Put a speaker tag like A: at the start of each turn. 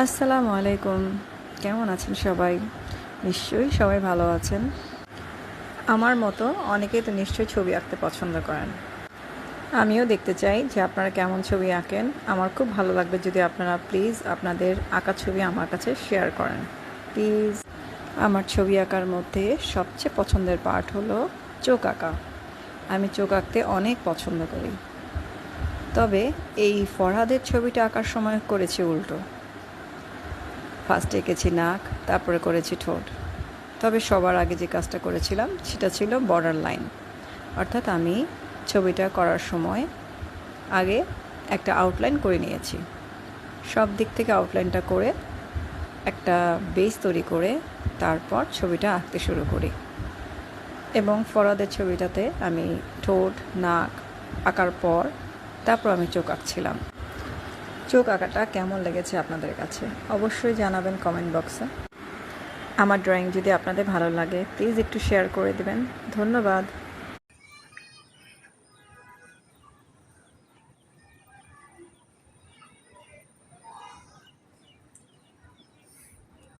A: আসসালামু আলাইকুম। কেমন আছেন সবাই? নিশ্চয়ই সবাই ভালো আছেন। আমার মতো অনেকেই তো নিশ্চয়ই ছবি আঁকতে পছন্দ করেন। আমিও দেখতে চাই যে আপনারা কেমন ছবি আঁকেন। আমার খুব ভালো লাগবে যদি আপনারা প্লিজ আপনাদের আঁকা ছবি আমার কাছে শেয়ার করেন। প্লিজ। আমার ছবি আঁকার মধ্যে সবচেয়ে পছন্দের পার্ট হলো চোখ আঁকা। আমি চোখ আঁকতে অনেক পছন্দ করি। তবে এই ফরহাদের ছবিটা আঁকার সময় করেছি উল্টো। ফার্স্ট এঁকেছি নাক, তারপরে করেছি ঠোঁট। তবে সবার আগে যে কাজটা করেছিলাম সেটা ছিল বর্ডার লাইন। অর্থাৎ আমি ছবিটা করার সময় আগে একটা আউটলাইন করে নিয়েছি। সব দিক থেকে আউটলাইনটা করে একটা বেস তৈরি করে তারপর ছবিটা আঁকতে শুরু করি। এবং ফরহাদের ছবিটাতে আমি ঠোঁট নাক আঁকার পর তারপর আমি চোখ আঁকছিলাম। চোখ আঁকাটা কেমন লেগেছে আপনাদের কাছে অবশ্যই জানাবেন কমেন্ট বক্সে। আমার ড্রয়িং যদি আপনাদের ভালো লাগে প্লিজ একটু শেয়ার করে দেবেন। ধন্যবাদ।